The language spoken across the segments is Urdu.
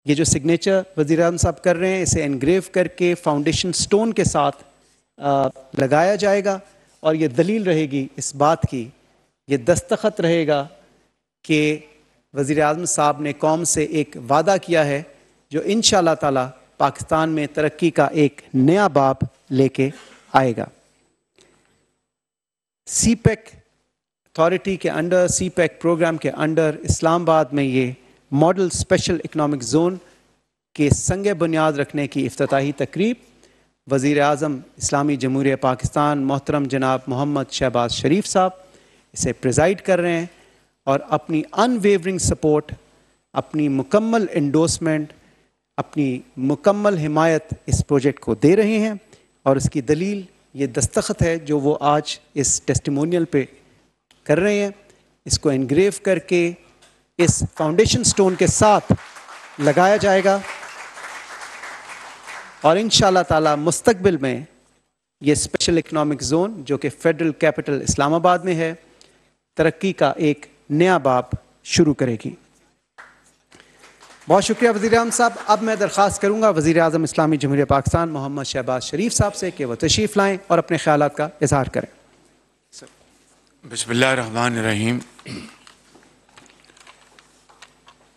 یہ جو سگنیچر وزیر اعظم صاحب کر رہے ہیں اسے انگریو کر کے فاؤنڈیشن سٹون کے ساتھ لگایا جائے گا، اور یہ دلیل رہے گی اس بات کی، یہ دستخط رہے گا کہ وزیر اعظم صاحب نے قوم سے ایک وعدہ کیا ہے جو انشاءاللہ تعالی پاکستان میں ترقی کا ایک نیا باب لے کے آئے گا۔ سی پیک اتھارٹی کے انڈر، سی پیک پروگرام کے انڈر اسلام آباد میں یہ ماڈل اسپیشل اکنامک زون کے سنگ بنیاد رکھنے کی افتتاحی تقریب وزیر اعظم اسلامی جمہوریہ پاکستان محترم جناب محمد شہباز شریف صاحب اسے پریزائڈ کر رہے ہیں، اور اپنی ان ویورنگ سپورٹ، اپنی مکمل انڈورسمنٹ، اپنی مکمل حمایت اس پروجیکٹ کو دے رہے ہیں، اور اس کی دلیل یہ دستخط ہے جو وہ آج اس ٹیسٹیمونیل پہ کر رہے ہیں۔ اس کو انگریو کر کے اس فاؤنڈیشن سٹون کے ساتھ لگایا جائے گا، اور انشاءاللہ تعالی مستقبل میں یہ اسپیشل اکنامک زون جو کہ فیڈرل کیپٹل اسلام آباد میں ہے، ترقی کا ایک نیا باب شروع کرے گی۔ بہت شکریہ وزیر اعظم صاحب۔ اب میں درخواست کروں گا وزیر اعظم اسلامی جمہوریہ پاکستان محمد شہباز شریف صاحب سے کہ وہ تشریف لائیں اور اپنے خیالات کا اظہار کریں۔ بسم اللہ الرحمن الرحیم۔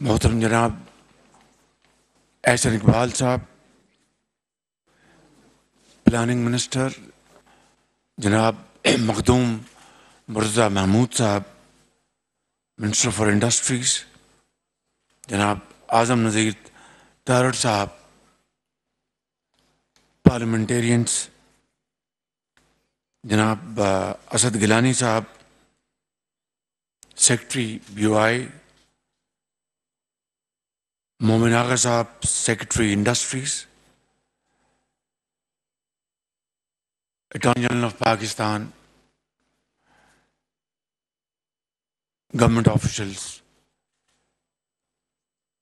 محترم جناب احسن اقبال صاحب، پلاننگ منسٹر جناب مخدوم مرتضیٰ محمود صاحب، منسٹر فار انڈسٹریز جناب اعظم نذیر تارڑ صاحب، پارلیمنٹیرینس جناب اسد گیلانی صاحب، سیکرٹری بی او آئی مومن آغا صاحب، secretary industries, attorney general of Pakistan, government officials,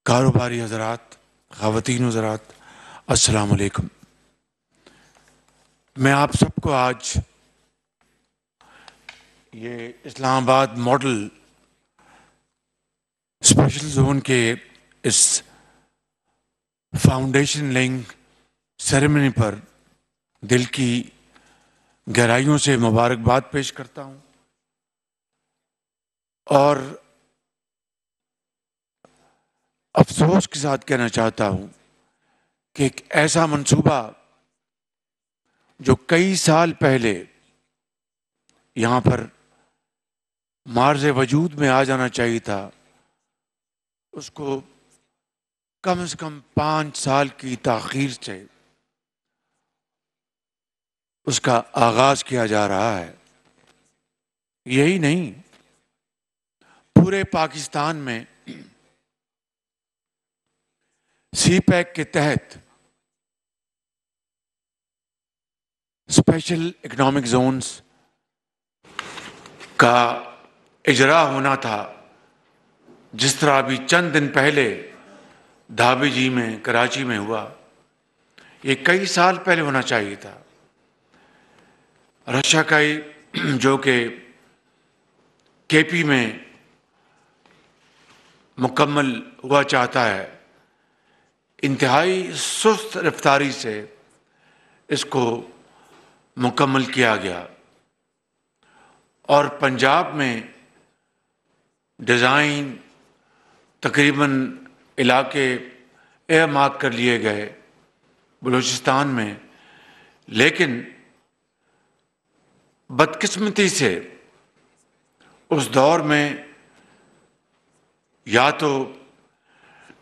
کاروباری حضرات، خواتین حضرات، السلام علیکم۔ میں آپ سب کو آج یہ اسلام آباد ماڈل اسپیشل زون کے اس فاؤنڈیشن لیئنگ سیریمنی پر دل کی گہرائیوں سے مبارکباد پیش کرتا ہوں، اور افسوس کے ساتھ کہنا چاہتا ہوں کہ ایک ایسا منصوبہ جو کئی سال پہلے یہاں پر معرض وجود میں آ جانا چاہیے تھا، اس کو کم سے کم 5 سال کی تاخیر سے اس کا آغاز کیا جا رہا ہے۔ یہی نہیں، پورے پاکستان میں سی پیک کے تحت اسپیشل اکنامک زونز کا اجرا ہونا تھا، جس طرح ابھی چند دن پہلے دھابی جی میں کراچی میں ہوا۔ یہ کئی سال پہلے ہونا چاہیے تھا۔ رشا کائی جو کہ کے پی میں مکمل ہوا چاہتا ہے، انتہائی سست رفتاری سے اس کو مکمل کیا گیا، اور پنجاب میں ڈیزائن تقریباً علاقے اعماق کر لیے گئے بلوچستان میں، لیکن بدقسمتی سے اس دور میں یا تو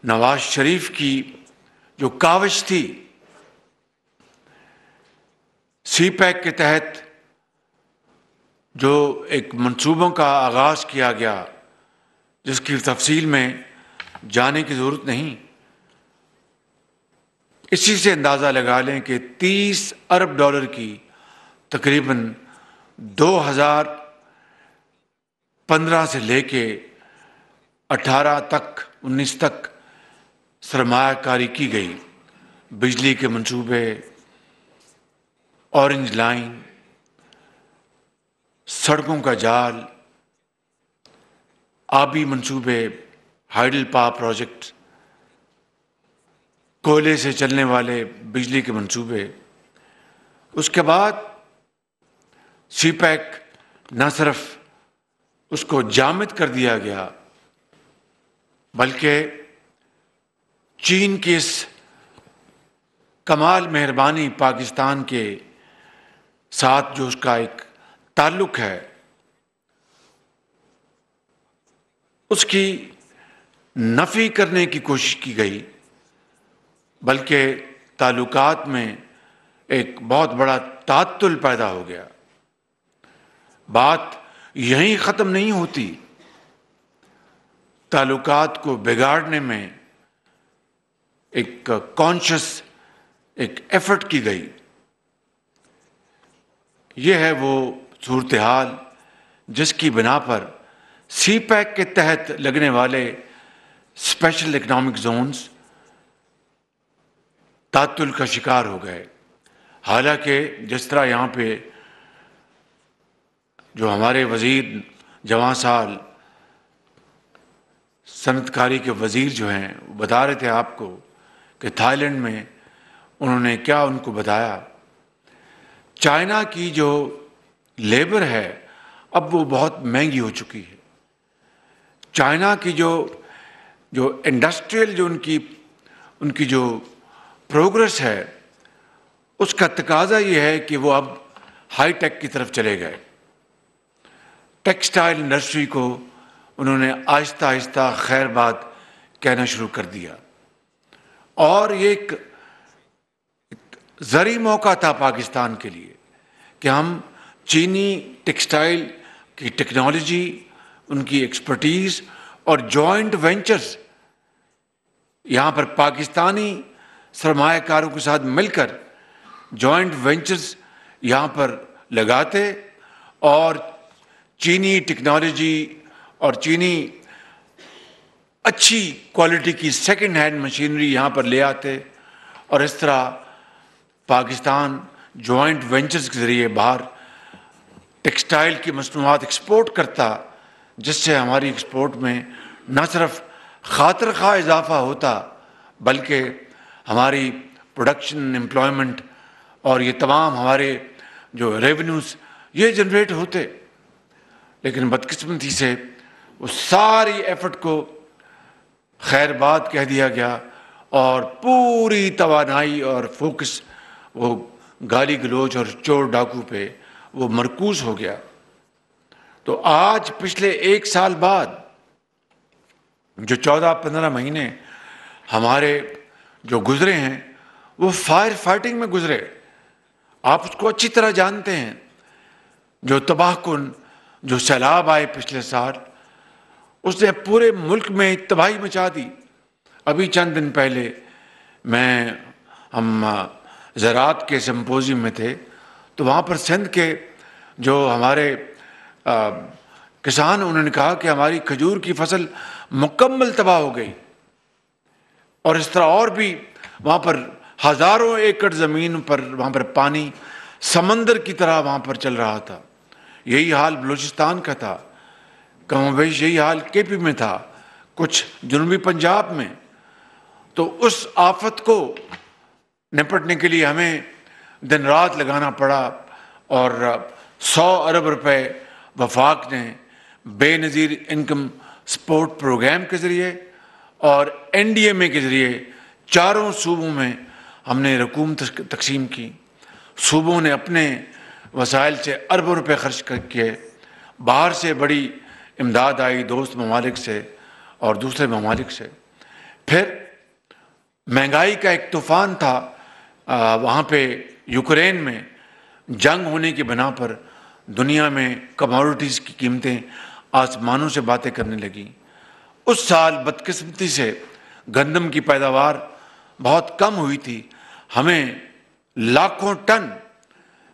نواز شریف کی جو کاوش تھی سی پیک کے تحت جو ایک منصوبوں کا آغاز کیا گیا، جس کی تفصیل میں جانے کی ضرورت نہیں، اسی سے اندازہ لگا لیں کہ 30 ارب ڈالر کی تقریباً 2015 سے لے کے 18 تک 19 تک سرمایہ کاری کی گئی۔ بجلی کے منصوبے، اورنج لائن، سڑکوں کا جال، آبی منصوبے، ہائیڈل پاور پروجیکٹ، کوئلے سے چلنے والے بجلی کے منصوبے. اس کے بعد سی پیک نہ صرف اس کو جامد کر دیا گیا بلکہ چین کی اس کمال مہربانی پاکستان کے ساتھ جو اس کا ایک تعلق ہے اس کی نفی کرنے کی کوشش کی گئی، بلکہ تعلقات میں ایک بہت بڑا تعطل پیدا ہو گیا. بات یہیں ختم نہیں ہوتی، تعلقات کو بگاڑنے میں ایک کانشس ایک ایفرٹ کی گئی. یہ ہے وہ صورتحال جس کی بنا پر سی پیک کے تحت لگنے والے اسپیشل اکنامک زونز تعطل کا شکار ہو گئے. حالانکہ جس طرح یہاں پہ جو ہمارے وزیر جواں سال صنعت کاری کے وزیر جو ہیں وہ بتا رہے تھے آپ کو کہ تھائی لینڈ میں انہوں نے کیا ان کو بتایا، چائنا کی جو لیبر ہے اب وہ بہت مہنگی ہو چکی ہے. چائنا کی جو انڈسٹریل جو ان کی جو پروگرس ہے اس کا تقاضا یہ ہے کہ وہ اب ہائی ٹیک کی طرف چلے گئے. ٹیکسٹائل انڈسٹری کو انہوں نے آہستہ آہستہ خیر بات کہنا شروع کر دیا، اور یہ ایک زرعی موقع تھا پاکستان کے لیے کہ ہم چینی ٹیکسٹائل کی ٹیکنالوجی، ان کی ایکسپرٹیز اور جوائنٹ وینچرز یہاں پر پاکستانی سرمایہ کاروں کے ساتھ مل کر جوائنٹ وینچرز یہاں پر لگاتے اور چینی ٹیکنالوجی اور چینی اچھی کوالٹی کی سیکنڈ ہینڈ مشینری یہاں پر لے آتے، اور اس طرح پاکستان جوائنٹ وینچرز کے ذریعے باہر ٹیکسٹائل کی مصنوعات ایکسپورٹ کرتا، جس سے ہماری ایکسپورٹ میں نہ صرف خاطر خواہ اضافہ ہوتا بلکہ ہماری پروڈکشن، امپلائمنٹ اور یہ تمام ہمارے جو ریونیوز یہ جنریٹ ہوتے. لیکن بدقسمتی سے اس ساری ایفرٹ کو خیر بات کہہ دیا گیا اور پوری توانائی اور فوکس وہ گالی گلوچ اور چور ڈاکو پہ وہ مرکوز ہو گیا. تو آج پچھلے 1 سال بعد جو 14-15 مہینے ہمارے جو گزرے ہیں وہ فائر فائٹنگ میں گزرے. آپ اس کو اچھی طرح جانتے ہیں. جو تباہ کن جو سیلاب آئے پچھلے سال اس نے پورے ملک میں تباہی مچا دی. ابھی چند دن پہلے ہم زراعت کے سمپوزیم میں تھے تو وہاں پر سندھ کے جو ہمارے کسان انہوں نے کہا کہ ہماری کھجور کی فصل مکمل تباہ ہو گئی، اور اس طرح اور بھی وہاں پر ہزاروں ایکڑ زمین پر وہاں پر پانی سمندر کی طرح وہاں پر چل رہا تھا. یہی حال بلوچستان کا تھا، کم و بیش یہی حال کے پی میں تھا، کچھ جنوبی پنجاب میں. تو اس آفت کو نپٹنے کے لیے ہمیں دن رات لگانا پڑا، اور 100 ارب روپے وفاق نے بے نظیر انکم سپورٹ پروگرام کے ذریعے اور NDMA کے ذریعے 4 صوبوں میں ہم نے رقوم تقسیم کی. صوبوں نے اپنے وسائل سے اربوں روپے خرچ کیے. باہر سے بڑی امداد آئی دوست ممالک سے اور دوسرے ممالک سے. پھر مہنگائی کا ایک طوفان تھا وہاں پہ یوکرین میں. جنگ ہونے کی بنا پر دنیا میں کموڈٹیز کی قیمتیں آسمانوں سے باتیں کرنے لگیں. اس سال بدقسمتی سے گندم کی پیداوار بہت کم ہوئی تھی. ہمیں لاکھوں ٹن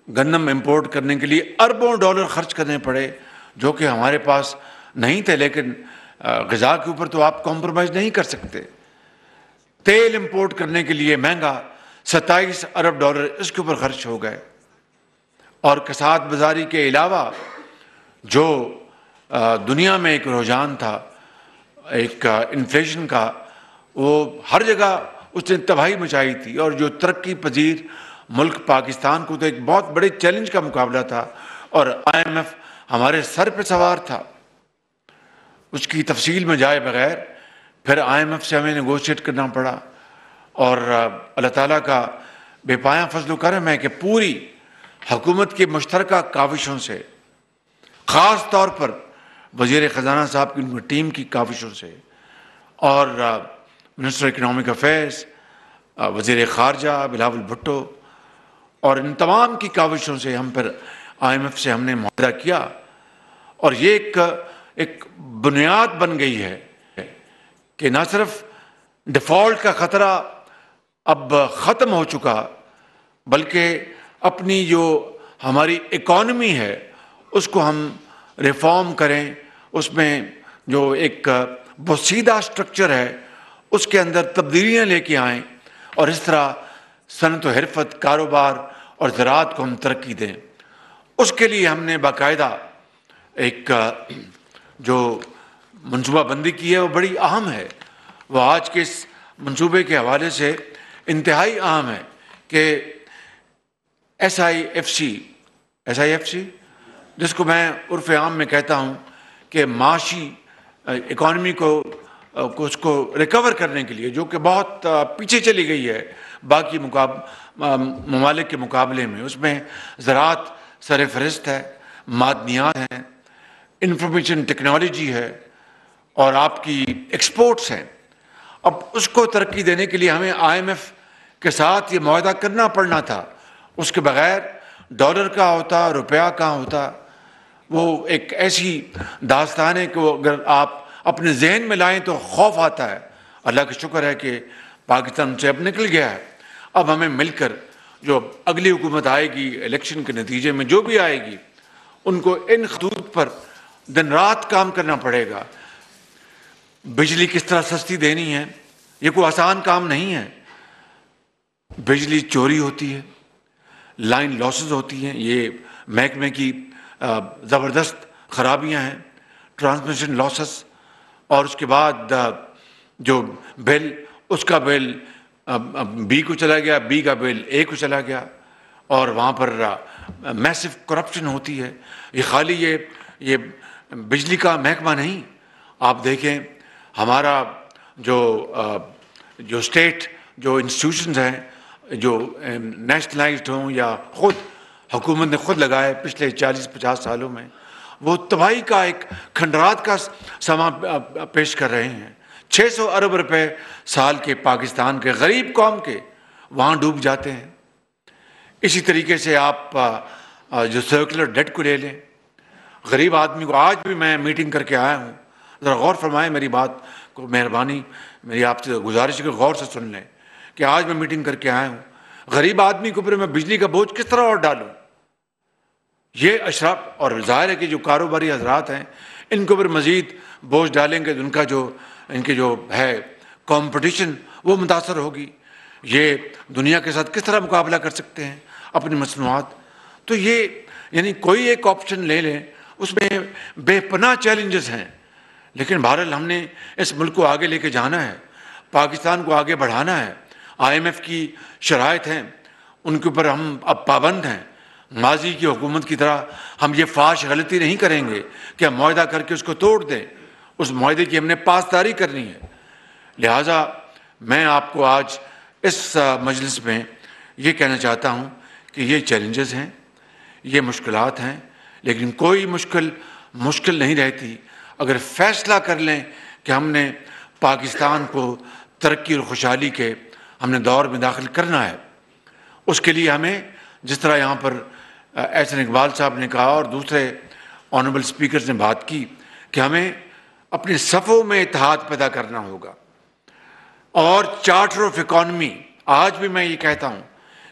گندم امپورٹ کرنے کے لیے اربوں ڈالر خرچ کرنے پڑے جو کہ ہمارے پاس نہیں تھے. لیکن غذا کے اوپر تو آپ کمپرومائز نہیں کر سکتے. تیل امپورٹ کرنے کے لیے مہنگا 27 ارب ڈالر اس کے اوپر خرچ ہو گئے. اور کساد بازاری کے علاوہ جو دنیا میں ایک رجحان تھا ایک انفلیشن کا، وہ ہر جگہ اس نے تباہی مچائی تھی، اور جو ترقی پذیر ملک پاکستان کو تو ایک بہت بڑے چیلنج کا مقابلہ تھا، اور IMF ہمارے سر پہ سوار تھا۔ اس کی تفصیل میں جائے بغیر پھر IMF سے ہمیں نیگوشیٹ کرنا پڑا، اور اللہ تعالیٰ کا بے پایاں فضل و کرم ہے کہ پوری حکومت کی مشترکہ کاوشوں سے، خاص طور پر وزیر خزانہ صاحب کی ٹیم کی کاوشوں سے، اور منسٹر اکنامک افیئرس، وزیر خارجہ بلاول بھٹو، اور ان تمام کی کاوشوں سے ہم پر IMF سے ہم نے معاہدہ کیا، اور یہ ایک بنیاد بن گئی ہے کہ نہ صرف ڈیفالٹ کا خطرہ اب ختم ہو چکا، بلکہ اپنی جو ہماری اکانومی ہے اس کو ہم ریفارم کریں، اس میں جو ایک بوسیدہ سٹرکچر ہے اس کے اندر تبدیلیاں لے کے آئیں، اور اس طرح صنعت و حرفت، کاروبار اور زراعت کو ہم ترقی دیں۔ اس کے لیے ہم نے باقاعدہ ایک جو منصوبہ بندی کی ہے وہ بڑی اہم ہے، وہ آج کے اس منصوبے کے حوالے سے انتہائی اہم ہے کہ SIFC جس کو میں عرف عام میں کہتا ہوں کہ معاشی اکانومی کو اس کو ریکور کرنے کے لیے، جو کہ بہت پیچھے چلی گئی ہے باقی ممالک کے مقابلے میں، اس میں زراعت سر فہرست ہے، معدنیات ہیں، انفارمیشن ٹیکنالوجی ہے، اور آپ کی ایکسپورٹس ہیں۔ اب اس کو ترقی دینے کے لیے ہمیں IMF کے ساتھ یہ معاہدہ کرنا پڑنا تھا، اس کے بغیر ڈالر کا ہوتا، روپیہ کا ہوتا، وہ ایک ایسی داستان ہے کہ وہ اگر آپ اپنے ذہن میں لائیں تو خوف آتا ہے۔ اللہ کا شکر ہے کہ پاکستان سے اب نکل گیا ہے۔ اب ہمیں مل کر جو اگلی حکومت آئے گی الیکشن کے نتیجے میں جو بھی آئے گی، ان کو ان خطوط پر دن رات کام کرنا پڑے گا۔ بجلی کس طرح سستی دینی ہے، یہ کوئی آسان کام نہیں ہے۔ بجلی چوری ہوتی ہے، لائن لاسز ہوتی ہیں، یہ محکمے کی زبردست خرابیاں ہیں، ٹرانسمیشن لاسز، اور اس کے بعد جو بل، اس کا بل B کو چلا گیا، B کا بل A کو چلا گیا، اور وہاں پر میسو کرپشن ہوتی ہے۔ یہ خالی یہ بجلی کا محکمہ نہیں، آپ دیکھیں ہمارا جو اسٹیٹ جو انسٹیٹیوشنز ہیں جو نیشنلائزڈ ہوں یا خود حکومت نے خود لگائے پچھلے 40-50 سالوں میں، وہ تباہی کا ایک کھنڈرات کا سما پیش کر رہے ہیں۔ 600 ارب روپے سال کے پاکستان کے غریب قوم کے وہاں ڈوب جاتے ہیں۔ اسی طریقے سے آپ جو سرکولر ڈیٹ کو لے لیں، غریب آدمی کو، آج بھی میں میٹنگ کر کے آیا ہوں، ذرا غور فرمائیں میری بات کو، مہربانی میری آپ سے گزارش ہے کہ غور سے سن لیں کہ آج میں میٹنگ کر کے آیا ہوں، غریب آدمی کے اوپر میں بجلی کا بوجھ کس طرح اور ڈالوں؟ یہ اشراف، اور ظاہر ہے کہ جو کاروباری حضرات ہیں ان کے اوپر مزید بوجھ ڈالیں گے، ان کے جو ہے کمپٹیشن وہ متاثر ہوگی۔ یہ دنیا کے ساتھ کس طرح مقابلہ کر سکتے ہیں اپنی مصنوعات؟ تو یہ یعنی کوئی ایک آپشن لے لیں، اس میں بے پناہ چیلنجز ہیں، لیکن بہرحال ہم نے اس ملک کو آگے لے کے جانا ہے، پاکستان کو آگے بڑھانا ہے۔ IMF کی شرائط ہیں، ان کے اوپر ہم اب پابند ہیں۔ ماضی کی حکومت کی طرح ہم یہ فاش غلطی نہیں کریں گے کہ ہم معاہدہ کر کے اس کو توڑ دیں، اس معاہدے کی ہم نے پاسداری کرنی ہے۔ لہٰذا میں آپ کو آج اس مجلس میں یہ کہنا چاہتا ہوں کہ یہ چیلنجز ہیں، یہ مشکلات ہیں، لیکن کوئی مشکل نہیں رہتی اگر فیصلہ کر لیں کہ ہم نے پاکستان کو ترقی اور خوشحالی کے ہم نے دور میں داخل کرنا ہے۔ اس کے لیے ہمیں، جس طرح یہاں پر احسن اقبال صاحب نے کہا اور دوسرے آنریبل اسپیکرز نے بات کی، کہ ہمیں اپنے صفوں میں اتحاد پیدا کرنا ہوگا، اور چارٹر آف اکانومی، آج بھی میں یہ کہتا ہوں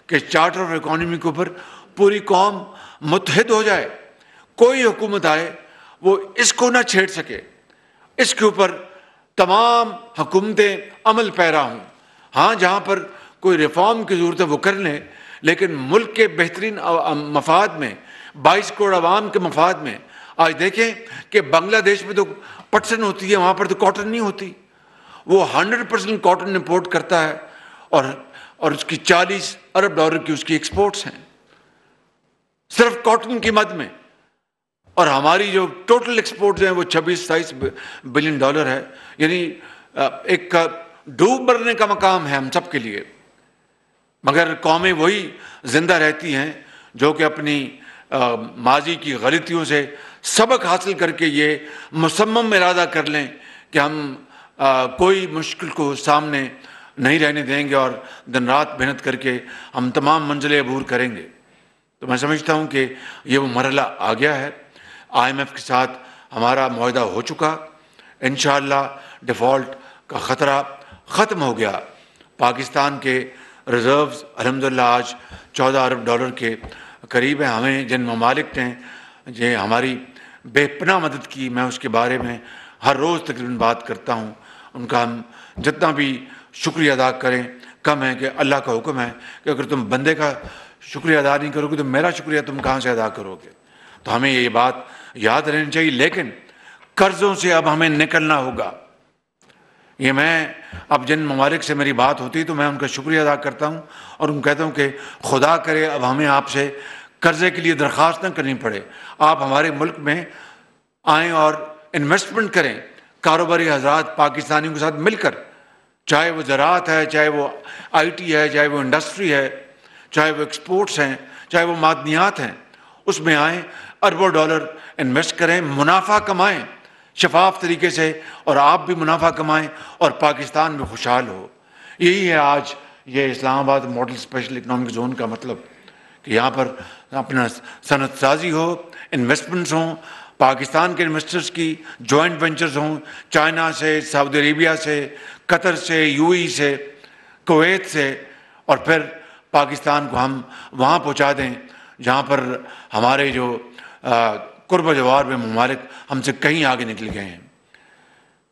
کہ چارٹر آف اکانومی کے اوپر پوری قوم متحد ہو جائے، کوئی حکومت آئے وہ اس کو نہ چھیڑ سکے، اس کے اوپر تمام حکومتیں عمل پیرا ہوں۔ ہاں جہاں پر کوئی ریفارم کی ضرورت ہے وہ کر لیں، لیکن ملک کے بہترین مفاد میں، 22 کروڑ عوام کے مفاد میں۔ آج دیکھیں کہ بنگلہ دیش میں تو پٹسن ہوتی ہے، وہاں پر تو کاٹن نہیں ہوتی، وہ 100% کاٹن امپورٹ کرتا ہے، اور اس کی 40 ارب ڈالر کی اس کی ایکسپورٹس ہیں صرف کاٹن کی مد میں، اور ہماری جو ٹوٹل ایکسپورٹس ہیں وہ 26-27 بلین ڈالر ہے. یعنی ایک ڈوب مرنے کا مقام ہے ہم سب کے لیے. مگر قومیں وہی زندہ رہتی ہیں جو کہ اپنی ماضی کی غلطیوں سے سبق حاصل کر کے یہ مصمم ارادہ کر لیں کہ ہم کوئی مشکل کو سامنے نہیں رہنے دیں گے اور دن رات محنت کر کے ہم تمام منزلیں عبور کریں گے. تو میں سمجھتا ہوں کہ یہ وہ مرحلہ آ گیا ہے. IMF کے ساتھ ہمارا معاہدہ ہو چکا. انشاءاللہ ڈیفالٹ کا خطرہ ختم ہو گیا. پاکستان کے ریزروز الحمدللہ آج 14 ارب ڈالر کے قریب ہیں. ہمیں جن ممالک نے یہ ہماری بے پناہ مدد کی، میں اس کے بارے میں ہر روز تقریباً بات کرتا ہوں. ان کا ہم جتنا بھی شکریہ ادا کریں کم ہے، کہ اللہ کا حکم ہے کہ اگر تم بندے کا شکریہ ادا نہیں کرو گے تو میرا شکریہ تم کہاں سے ادا کرو گے. تو ہمیں یہ بات یاد رہنی چاہیے. لیکن قرضوں سے اب ہمیں نکلنا ہوگا. یہ میں اب جن ممالک سے میری بات ہوتی ہے تو میں ان کا شکریہ ادا کرتا ہوں اور ان کہتا ہوں کہ خدا کرے اب ہمیں آپ سے قرضے کے لیے درخواست نہ کرنی پڑے. آپ ہمارے ملک میں آئیں اور انویسٹمنٹ کریں. کاروباری حضرات پاکستانیوں کے ساتھ مل کر، چاہے وہ زراعت ہے، چاہے وہ IT ہے، چاہے وہ انڈسٹری ہے، چاہے وہ ایکسپورٹس ہیں، چاہے وہ معدنیات ہیں، اس میں آئیں، اربوں ڈالر انویسٹ کریں، منافع کمائیں شفاف طریقے سے، اور آپ بھی منافع کمائیں اور پاکستان بھی خوشحال ہو. یہی ہے آج یہ اسلام آباد ماڈل اسپیشل اکنامک زون کا مطلب، کہ یہاں پر اپنا صنعت سازی ہو، انویسٹمنٹس ہوں، پاکستان کے انویسٹرز کی جوائنٹ وینچرز ہوں، چائنا سے، سعودی عربیہ سے، قطر سے، UAE سے، کویت سے، اور پھر پاکستان کو ہم وہاں پہنچا دیں جہاں پر ہمارے جو قرب و جوار میں ممالک ہم سے کہیں آگے نکل گئے ہیں.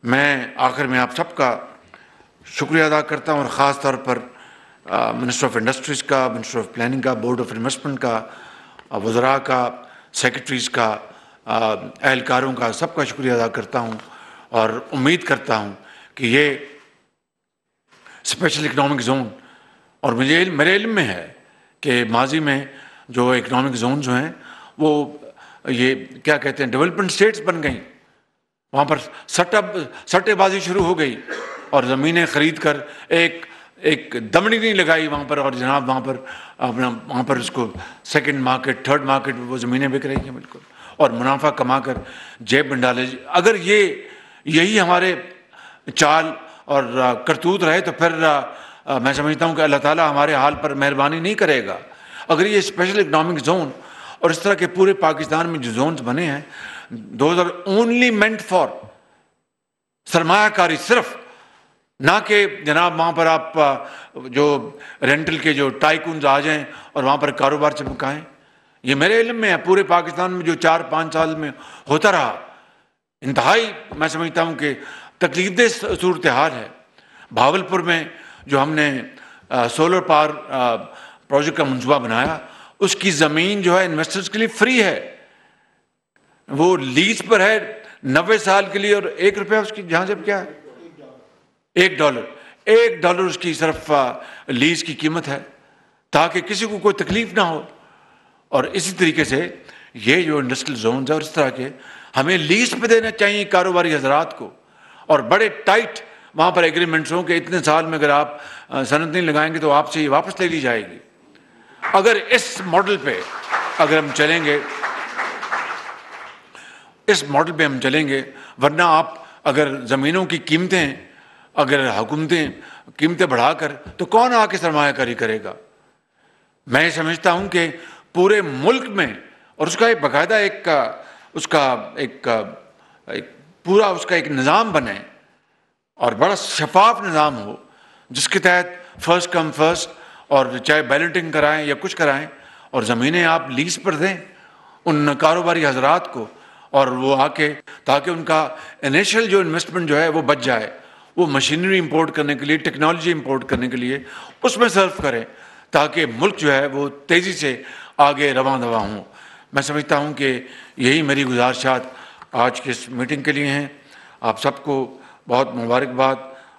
میں آخر میں آپ سب کا شکریہ ادا کرتا ہوں، اور خاص طور پر منسٹر آف انڈسٹریز کا، منسٹر آف پلاننگ کا، بورڈ آف انویسٹمنٹ کا، وزراء کا، سیکرٹریز کا، اہلکاروں کا، سب کا شکریہ ادا کرتا ہوں. اور امید کرتا ہوں کہ یہ اسپیشل اکنامک زون، اور میرے علم میں ہے کہ ماضی میں جو اکنامک زون جو ہیں وہ یہ کیا کہتے ہیں ڈیولپمنٹ اسٹیٹس بن گئیں. وہاں پر سٹے بازی شروع ہو گئی اور زمینیں خرید کر ایک دمڑی نہیں لگائی وہاں پر، اور جناب وہاں پر اس کو سیکنڈ مارکیٹ، تھرڈ مارکیٹ وہ زمینیں بک رہی ہیں بالکل، اور منافع کما کر جیب میں ڈالے. اگر یہی ہمارے چال اور کرتوت رہے تو پھر میں سمجھتا ہوں کہ اللہ تعالیٰ ہمارے حال پر مہربانی نہیں کرے گا. اگر یہ اسپیشل اکنامک زون اور اس طرح کے پورے پاکستان میں جو زونز بنے ہیں، those are only meant for سرمایہ کاری صرف، نہ کہ جناب وہاں پر آپ جو رینٹل کے جو ٹائکونز آ جائیں اور وہاں پر کاروبار چمکائیں. یہ میرے علم میں ہے پورے پاکستان میں جو 4-5 سال میں ہوتا رہا، انتہائی میں سمجھتا ہوں کہ تکلیف دہ صورتحال ہے. بھاولپور میں جو ہم نے سولر پاور پروجیکٹ کا منصوبہ بنایا، اس کی زمین جو ہے انویسٹرز کے لیے فری ہے، وہ لیز پر ہے 90 سال کے لیے، اور 1 روپیہ اس کی جہاں جب کیا ہے $1 اس کی صرف لیز کی قیمت ہے، تاکہ کسی کو کوئی تکلیف نہ ہو. اور اسی طریقے سے یہ جو انڈسٹریل زونز ہے اور اس طرح کے ہمیں لیز پہ دینا چاہیے کاروباری حضرات کو، اور بڑے ٹائٹ وہاں پر ایگریمنٹس ہوں کہ اتنے سال میں اگر آپ صنعت نہیں لگائیں گے تو آپ سے یہ واپس لے لی جائے گی. اگر اس ماڈل پہ ہم چلیں گے، ورنہ آپ اگر زمینوں کی قیمتیں، اگر حکومتیں قیمتیں بڑھا کر، تو کون آ کے سرمایہ کاری کرے گا؟ میں سمجھتا ہوں کہ پورے ملک میں، اور اس کا ایک باقاعدہ ایک نظام بنے، اور بڑا شفاف نظام ہو، جس کے تحت فرسٹ کم فرسٹ، اور چاہے بیلٹنگ کرائیں یا کچھ کرائیں، اور زمینیں آپ لیز پر دیں ان کاروباری حضرات کو، اور وہ آ کے تاکہ ان کا انیشل جو انویسٹمنٹ جو ہے وہ بچ جائے، وہ مشینری امپورٹ کرنے کے لیے، ٹیکنالوجی امپورٹ کرنے کے لیے اس میں صرف کریں، تاکہ ملک جو ہے وہ تیزی سے آگے رواں دواں ہوں. میں سمجھتا ہوں کہ یہی میری گزارشات آج کی اس میٹنگ کے لیے ہیں. آپ سب کو بہت مبارکباد،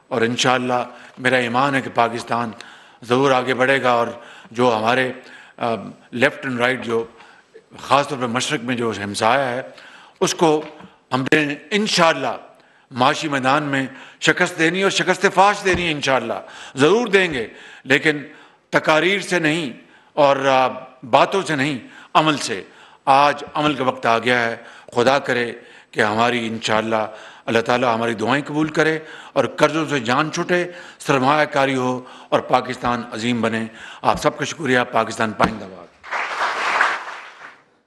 اور انشاءاللہ میرا ایمان ہے کہ پاکستان ضرور آگے بڑھے گا، اور جو ہمارے لیفٹ اینڈ رائٹ جو خاص طور پہ مشرق میں جو ہمسایہ ہے اس کو ہم نے انشاءاللہ معاشی میدان میں شکست دینی اور شکست فاش دینی ہے، انشاءاللہ ضرور دیں گے، لیکن تقاریر سے نہیں اور باتوں سے نہیں، عمل سے۔ آج عمل کا وقت آ گیا ہے، خدا کرے کہ ہماری انشاءاللہ اللہ تعالیٰ ہماری دعائیں قبول کرے اور قرضوں سے جان چھوٹے، سرمایہ کاری ہو اور پاکستان عظیم بنے۔ آپ سب کا شکریہ۔ پاکستان پائندہ باد۔